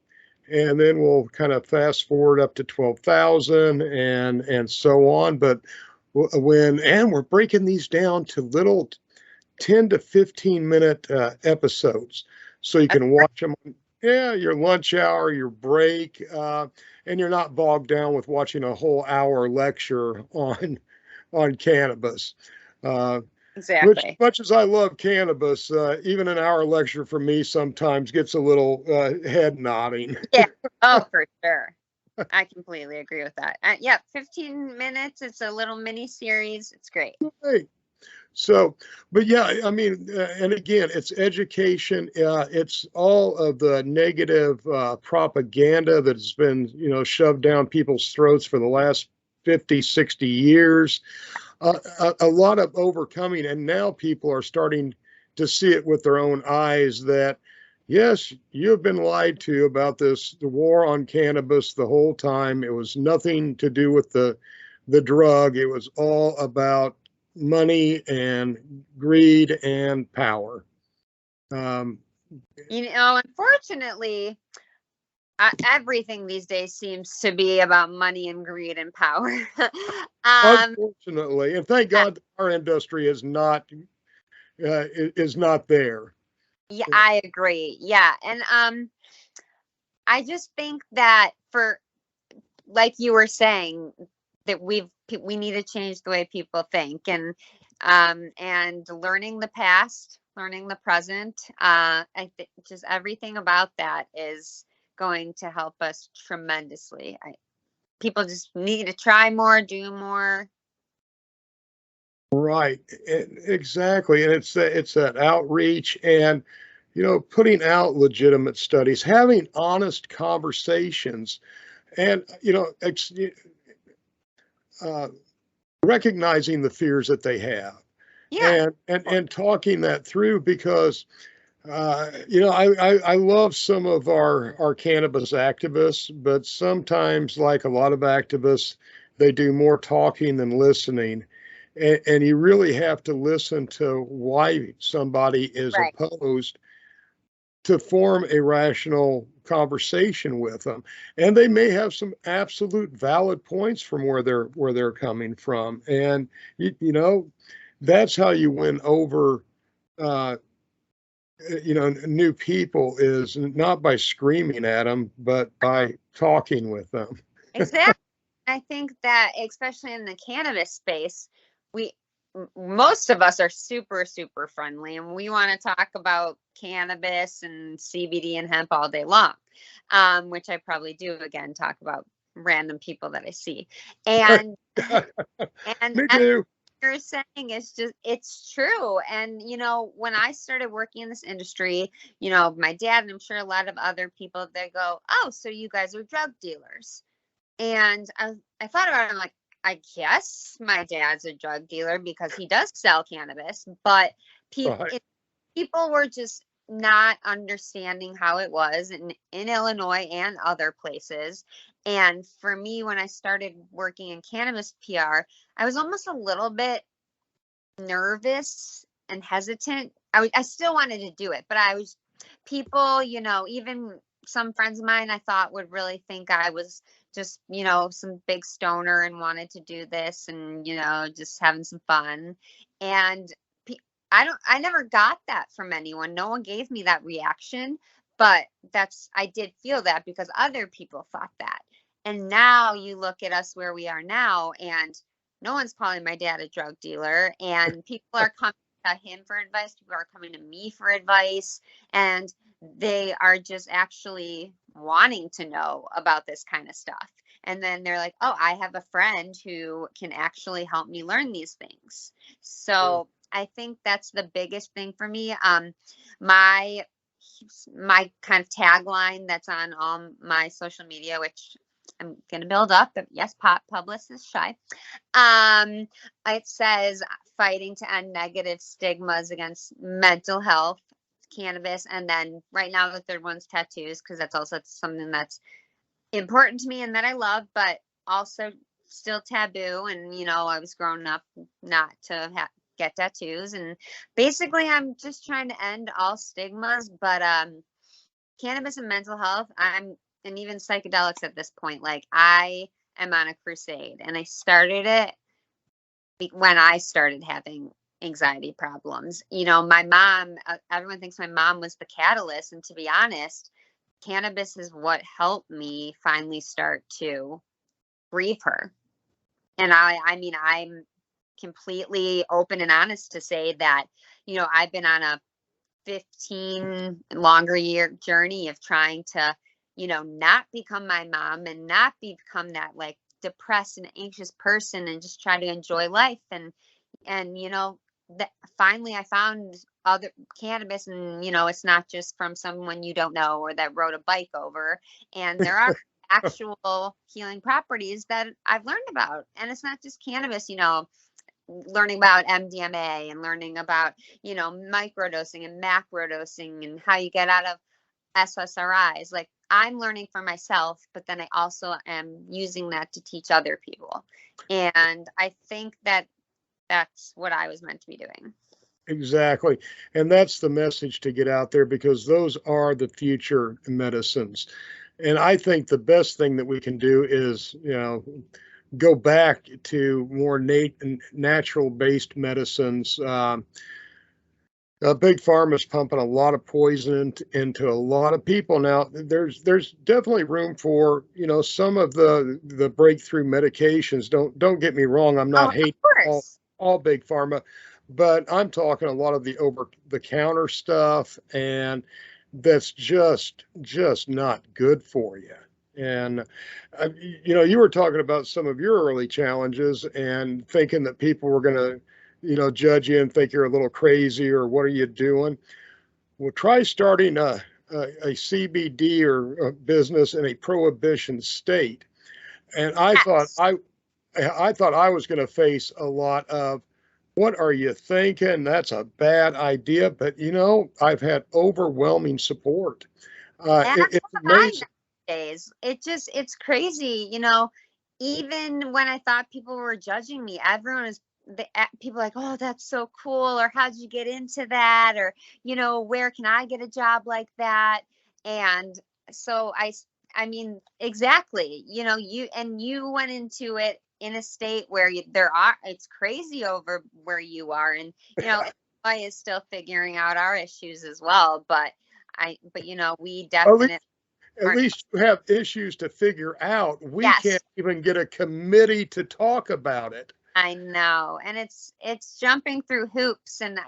and then we'll kind of fast forward up to 12,000 and so on. But we're breaking these down to little 10 to 15 minute episodes, so you can watch them. Yeah, your lunch hour, your break, and you're not bogged down with watching a whole hour lecture on cannabis. Exactly. Which, much as I love cannabis, even an hour lecture from me sometimes gets a little head nodding. Yeah. Oh, for sure. I completely agree with that. Yeah, 15 minutes. It's a little mini series. It's great. Right. So, but yeah, I mean, and again, it's education. It's all of the negative propaganda that's been, shoved down people's throats for the last 50, 60 years. A lot of overcoming, and now people are starting to see it with their own eyes that, yes, you've been lied to about the war on cannabis the whole time. It was nothing to do with the drug. It was all about money and greed and power. Unfortunately, everything these days seems to be about money and greed and power. Unfortunately, and thank God our industry is not there. Yeah, I agree. Yeah, and I just think that, for, like you were saying, that we need to change the way people think, and learning the past, learning the present. I think just everything about that is going to help us tremendously. People just need to try more, do more. Right, exactly, and it's that outreach and putting out legitimate studies, having honest conversations, and recognizing the fears that they have, Yeah. and talking that through, because I love some of our cannabis activists, but sometimes, like a lot of activists, they do more talking than listening. And you really have to listen to why somebody is Right. opposed, to form a rational conversation with them. And they may have some absolute valid points from where they're coming from. And that's how you win over new people, is not by screaming at them, but by talking with them. Exactly. I think that, especially in the cannabis space, most of us are super, super friendly, and we want to talk about cannabis and CBD and hemp all day long, which I probably do, again, talk about random people that I see. And and Me too. you're saying is just, it's true. And when I started working in this industry, my dad, and I'm sure a lot of other people, they go, oh, so you guys are drug dealers. And I thought about it, I'm like, I guess my dad's a drug dealer because he does sell cannabis, but Right. people were just not understanding how it was in Illinois and other places. And for me, when I started working in cannabis PR, I was almost a little bit nervous and hesitant. I still wanted to do it, but people, even some friends of mine I thought would really think I was just, some big stoner and wanted to do this and, just having some fun. And I never got that from anyone. No one gave me that reaction, but I did feel that because other people thought that. And now you look at us where we are now, and no one's calling my dad a drug dealer, and people are coming to him for advice. People are coming to me for advice, and they are just actually wanting to know about this kind of stuff. And then they're like, oh, I have a friend who can actually help me learn these things. So I think that's the biggest thing for me. My kind of tagline that's on all my social media, which I'm gonna build up, but yes, Publis is shy. It says fighting to end negative stigmas against mental health, cannabis, and then right now the third one's tattoos, because that's also something that's important to me and that I love, but also still taboo. And I was growing up not to get tattoos, and basically I'm just trying to end all stigmas. But cannabis and mental health, and even psychedelics at this point, like I am on a crusade, and I started it when I started having anxiety problems. My mom, everyone thinks my mom was the catalyst, and to be honest, cannabis is what helped me finally start to grieve her. And I mean, I'm completely open and honest to say that, I've been on a 15 longer year journey of trying to, not become my mom and not become that like depressed and anxious person, and just try to enjoy life. And that finally I found other cannabis, and it's not just from someone you don't know or that rode a bike over, and there are actual healing properties that I've learned about. And it's not just cannabis, learning about MDMA and learning about, microdosing and macrodosing and how you get out of SSRIs. Like I'm learning for myself, but then I also am using that to teach other people. And I think that that's what I was meant to be doing. Exactly. And that's the message to get out there, because those are the future medicines. And I think the best thing that we can do is, go back to more natural based medicines. Big Pharma is pumping a lot of poison into a lot of people now. There's definitely room for some of the breakthrough medications. Don't get me wrong. I'm not hating all Big Pharma, but I'm talking a lot of the over the counter stuff, and that's just not good for you. And you were talking about some of your early challenges and thinking that people were going to judge you and think you're a little crazy or what are you doing? Well, try starting a CBD or a business in a prohibition state. And I thought I was going to face a lot of, what are you thinking? That's a bad idea. But I've had overwhelming support. It's amazing. Days. It's crazy. Even when I thought people were judging me, people like, oh, that's so cool, or how'd you get into that, or where can I get a job like that? And so I mean, exactly, you went into it in a state where it's crazy over where you are, and Illinois is still figuring out our issues as well, but we definitely at least you have issues to figure out. We Yes. can't even get a committee to talk about it. I know. And it's jumping through hoops, and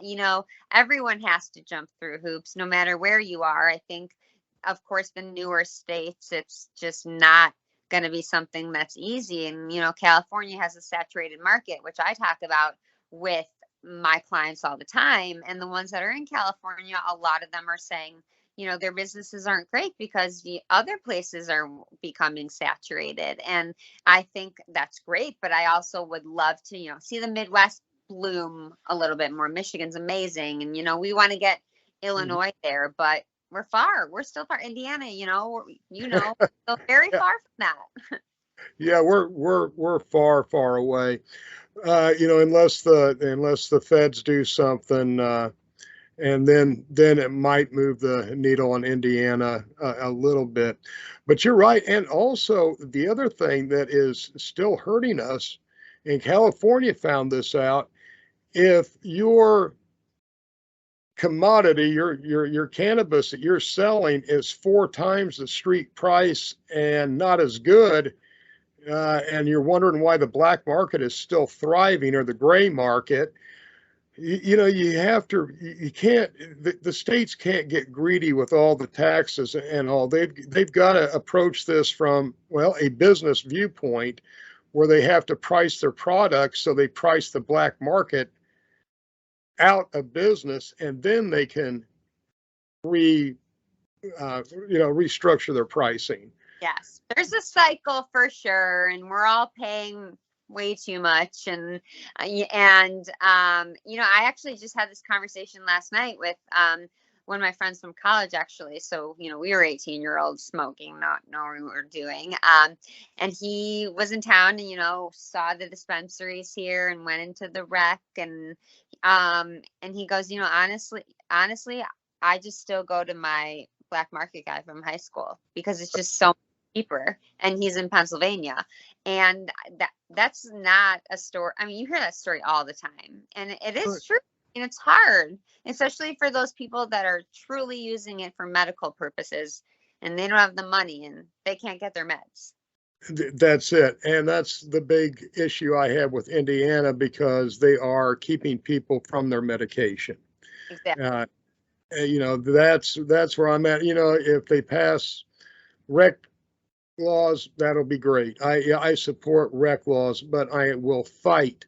everyone has to jump through hoops no matter where you are. I think, of course, the newer states, it's just not going to be something that's easy. And, California has a saturated market, which I talk about with my clients all the time. And the ones that are in California, a lot of them are saying, their businesses aren't great because the other places are becoming saturated. And I think that's great. But I also would love to, see the Midwest bloom a little bit more. Michigan's amazing. And, we want to get Illinois there, but we're far. We're still far. Indiana, still very far from that. Yeah, we're far away. Unless the feds do something, and then it might move the needle on Indiana a little bit. But you're right. And also the other thing that is still hurting us, and California found this out, if your commodity, your cannabis that you're selling is 4 times the street price and not as good, and you're wondering why the black market is still thriving, or the gray market, you have to, you can't, the states can't get greedy with all the taxes and all. They've got to approach this from, well, a business viewpoint, where they have to price their products so they price the black market out of business, and then they can restructure their pricing. Yes, there's a cycle for sure, and we're all paying way too much. And I actually just had this conversation last night with one of my friends from college, actually. So, we were 18-year-olds smoking, not knowing what we were doing. And he was in town and, saw the dispensaries here and went into the rec. And he goes, honestly, I just still go to my black market guy from high school because it's just so cheaper. And he's in Pennsylvania. And that's not a story. I mean, you hear that story all the time, and it is true. And it's hard, especially for those people that are truly using it for medical purposes, and they don't have the money and they can't get their meds. That's it. And that's the big issue I have with Indiana, because they are keeping people from their medication. Exactly. That's where I'm at. If they pass rec laws, that'll be great. I support rec laws, but I will fight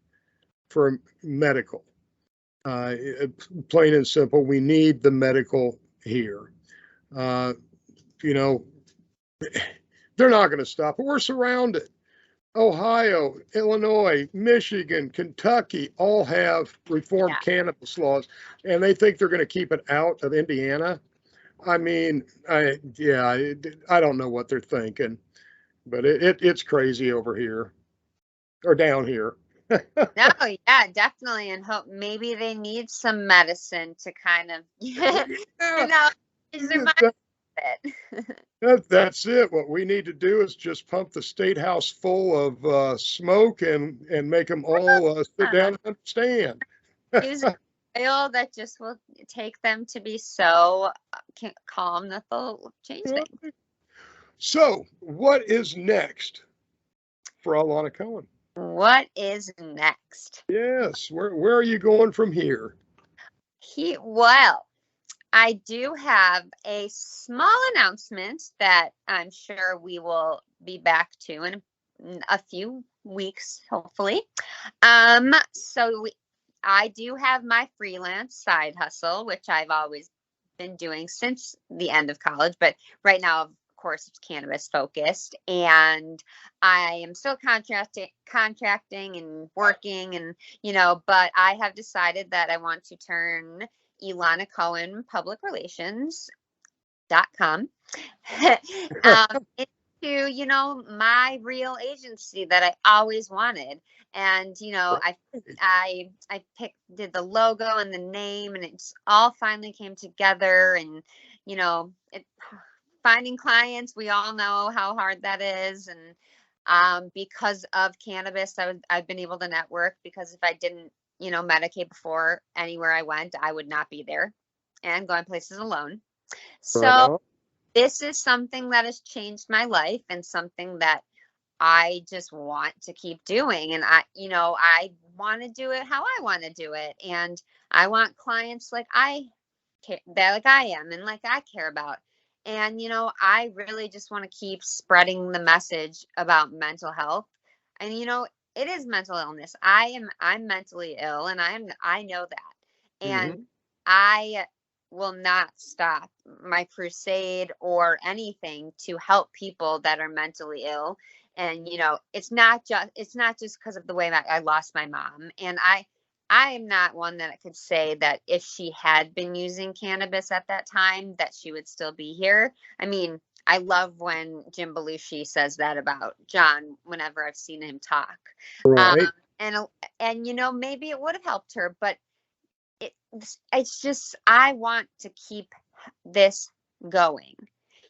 for medical. Plain and simple, we need the medical here. They're not going to stop it. We're surrounded. Ohio, Illinois, Michigan, Kentucky all have reformed cannabis laws, and they think they're going to keep it out of Indiana. I mean, I don't know what they're thinking, but it's crazy over here, or down here. No, yeah, definitely. And hope maybe they need some medicine to kind of, is their mindset. That's it. What we need to do is just pump the state house full of smoke and make them all sit down and understand. Use oil that just will take them to be so calm that they'll change things. So, what is next for Elana Cohen? What is next? Yes, where are you going from here? Well, I do have a small announcement that I'm sure we will be back to in a few weeks, hopefully. I do have my freelance side hustle, which I've always been doing since the end of college, but right now, of course, it's cannabis focused, and I am still contracting and working, and but I have decided that I want to turn Elana Cohen Public Relations.com into my real agency that I always wanted. And I did the logo and the name, and it's all finally came together. And finding clients, we all know how hard that is. And because of cannabis, I've been able to network, because if I didn't medicate before, anywhere I went, I would not be there and going places alone. So this is something that has changed my life, and something that I just want to keep doing. And I want to do it how I want to do it. And I want clients like I am and like I care about. And, I really just want to keep spreading the message about mental health. And, it is mental illness. I'm mentally ill, and I know that. Hmm. And I will not stop my crusade or anything to help people that are mentally ill. And, it's not just because of the way that I lost my mom. And I am not one that could say that if she had been using cannabis at that time, that she would still be here. I mean, I love when Jim Belushi says that about John whenever I've seen him talk. Um, Right. and maybe it would have helped her, but it's just I want to keep this going.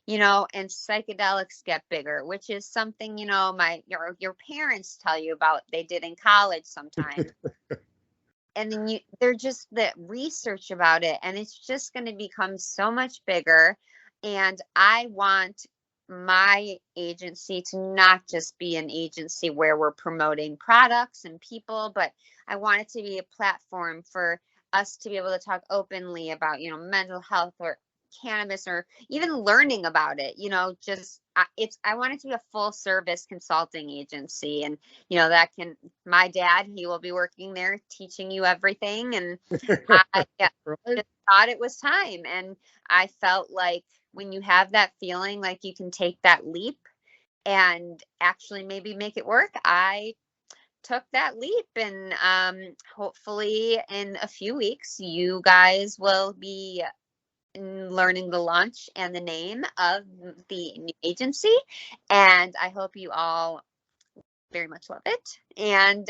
And psychedelics get bigger, which is something your parents tell you about. They did in college sometimes. And then they're just the research about it, and it's just going to become so much bigger. And I want my agency to not just be an agency where we're promoting products and people, but I want it to be a platform for us to be able to talk openly about, mental health or cannabis, or even learning about it. I want it to be a full service consulting agency. And that my dad, he will be working there teaching you everything. And I Right. just thought it was time. And I felt like when you have that feeling like you can take that leap and actually maybe make it work, I took that leap. And hopefully in a few weeks you guys will be learning the launch and the name of the new agency. And I hope you all very much love it. And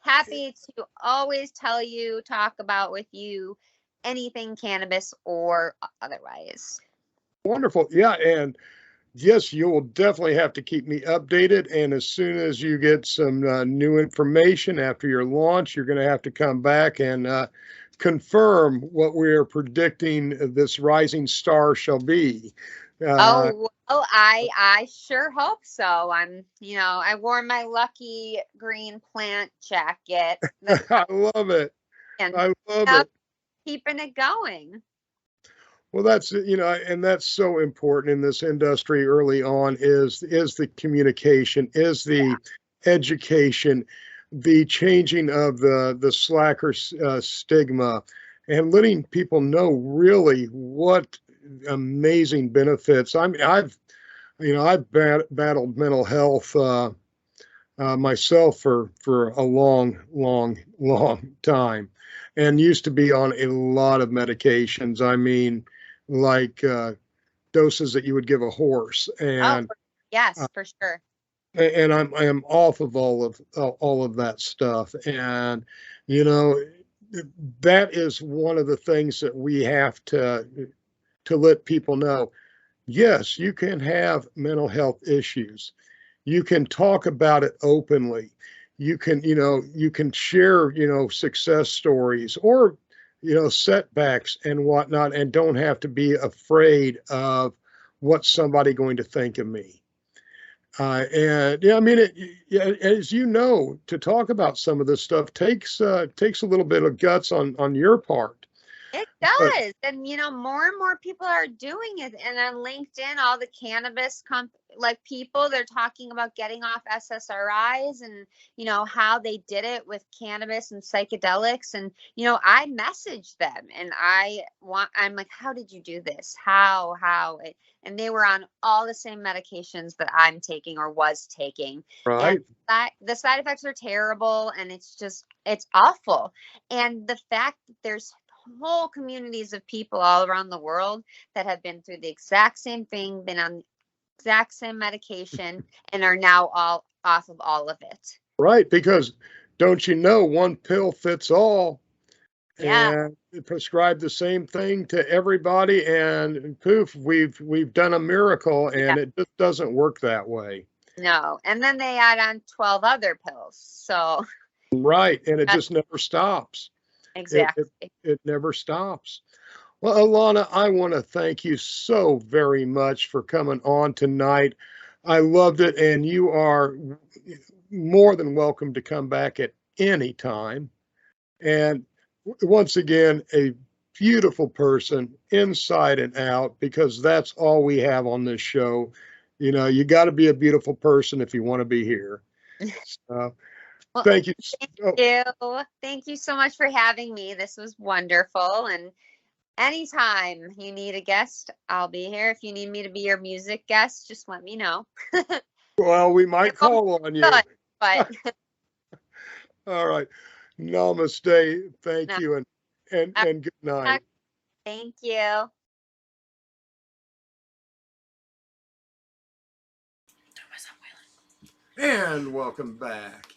happy to always talk about with you anything cannabis or otherwise. Wonderful. Yeah. And yes, you will definitely have to keep me updated. And as soon as you get some new information after your launch, you're going to have to come back and confirm what we are predicting this rising star shall be. Uh, Oh, well, I sure hope so. I wore my lucky green plant jacket I love it. and I love I'm it. keeping it going. Well, that's, and that's so important in this industry early on is the communication, is the education, the changing of the slacker stigma, and letting people know really what amazing benefits. I mean, I've battled mental health myself for a long, long, long time, and used to be on a lot of medications. I mean, like doses that you would give a horse, Oh, and yes, for sure. I am off of all of that stuff, and you know that is one of the things that we have to let people know. Yes, you can have mental health issues. You can talk about it openly. You can share, success stories or, setbacks and whatnot, and don't have to be afraid of what's somebody going to think of me. And yeah, I mean, yeah, as you know, to talk about some of this stuff takes a little bit of guts on your part. It But does. And more and more people are doing it. And on LinkedIn, all the cannabis people, they're talking about getting off SSRIs and, how they did it with cannabis and psychedelics. And, I messaged them and I'm like, how did you do this? How? And they were on all the same medications that I'm taking or was taking. And right, the side effects are terrible. And it's awful. And the fact that there's whole communities of people all around the world that have been through the exact same thing, been on the exact same medication, and are now all off of all of it. right, because don't you know one pill fits all? Yeah. And prescribe the same thing to everybody, and poof, we've done a miracle, Yeah. and it just doesn't work that way. No. And then they add on 12 other pills. So, Right, and it just never stops. exactly. It never stops. Well, Elana, I want to thank you so very much for coming on tonight. I loved it, and you are more than welcome to come back at any time. And once again, a beautiful person inside and out, because that's all we have on this show. You know, you got to be a beautiful person if you want to be here. So, Well, thank you. Oh, thank you so much for having me. This was wonderful. And anytime you need a guest, I'll be here. If you need me to be your music guest, just let me know. well, we might It won't call on be you. good, but All right. Namaste. Thank no. you, and good night. Thank you. And welcome back.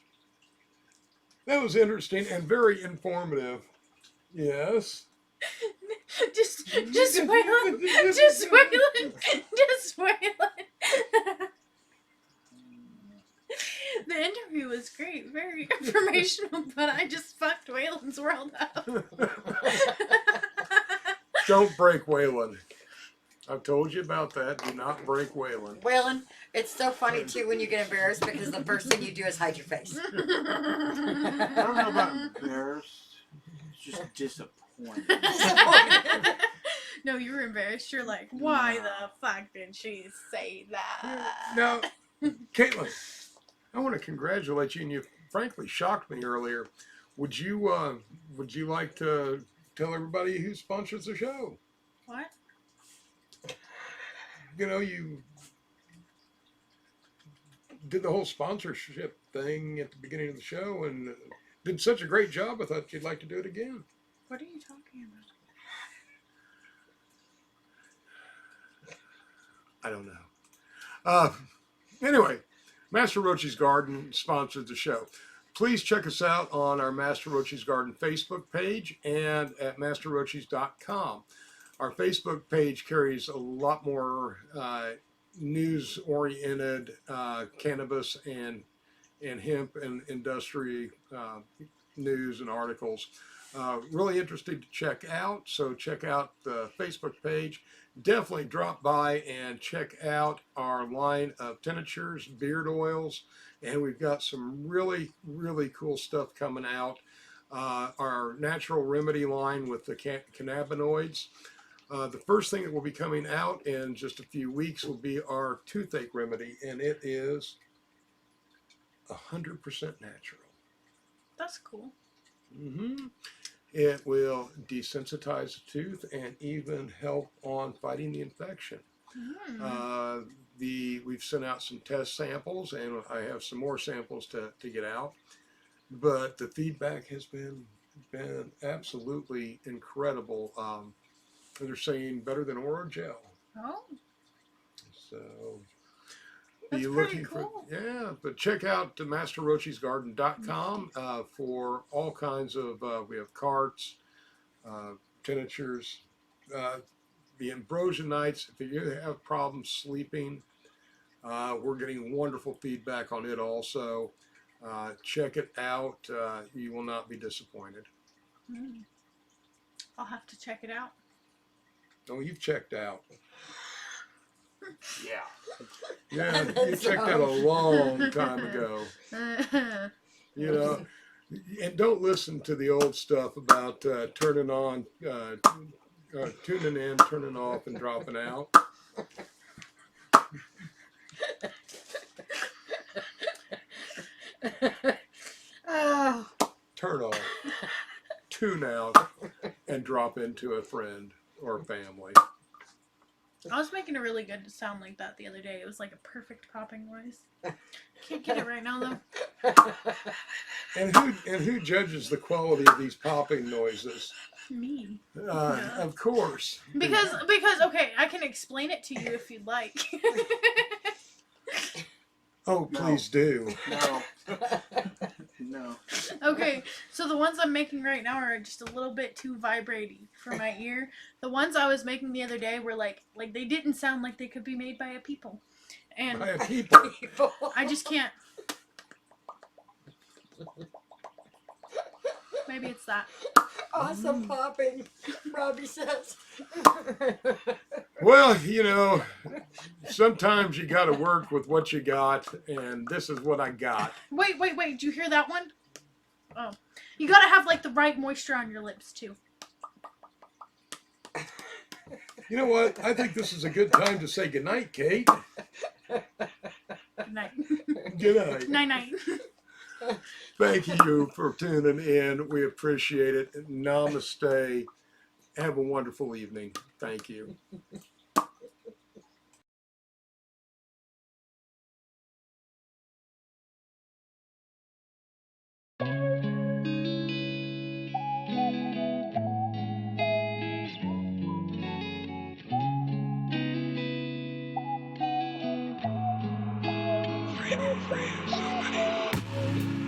That was interesting and very informative. Yes. just Waylon, just Waylon, just Waylon. The interview was great, very informational, but I just fucked Waylon's world up. Don't break Waylon. I've told you about that. Do not break Waylon. Waylon, it's so funny too when you get embarrassed because the first thing you do is hide your face. I don't know about embarrassed. It's just disappointed. No, you were embarrassed. You're like, why the fuck did she say that? Now, Caitlin, I want to congratulate you, and you frankly shocked me earlier. Would you like to tell everybody who sponsors the show? What? You know, you did the whole sponsorship thing at the beginning of the show and did such a great job. I thought you'd like to do it again. What are you talking about? I don't know. Anyway, Master Rochi's Garden sponsored the show. Please check us out on our Master Rochi's Garden Facebook page and at masterrochis.com. Our Facebook page carries a lot more news-oriented cannabis and hemp and industry news and articles. Really interesting to check out. So check out the Facebook page. Definitely drop by and check out our line of tinctures, beard oils, and we've got some really, really cool stuff coming out. Our natural remedy line with the cannabinoids. The first thing that will be coming out in just a few weeks will be our toothache remedy, and it is 100% natural. That's cool. Mm-hmm. It will desensitize the tooth and even help on fighting the infection. We've sent out some test samples, and I have some more samples to get out. But the feedback has been absolutely incredible. They're saying better than oral gel. Oh. So That's be pretty looking cool. but check out masterrochesgarden.com for all kinds of, we have carts, tinctures, the ambrosianites. If you have problems sleeping, we're getting wonderful feedback on it also. Check it out. You will not be disappointed. I'll have to check it out. Oh, you've checked out. Yeah. Yeah, you checked out a long time ago. You know, and don't listen to the old stuff about turning on, tuning in, turning off, and dropping out. Oh. Turn off, tune out, and drop into a friend or family. I was making a really good sound like that the other day. It was like a perfect popping noise. Can't get it right now though. And who judges the quality of these popping noises? Me. Of course. Because okay, I can explain it to you if you'd like. Oh, please do. No. No. Okay, so the ones I'm making right now are just a little bit too vibrating for my ear. The ones I was making the other day were like they didn't sound like they could be made by a people. And By a people. I just can't. Maybe it's that. Awesome popping, Robbie says. Well, you know, sometimes you got to work with what you got, and this is what I got. Wait. Did you hear that one? Oh. You gotta have like the right moisture on your lips too. You know what? I think this is a good time to say goodnight, Kate. Good night. Good night. Night night. Thank you for tuning in. We appreciate it. Namaste. Have a wonderful evening. Thank you. Free, free, somebody.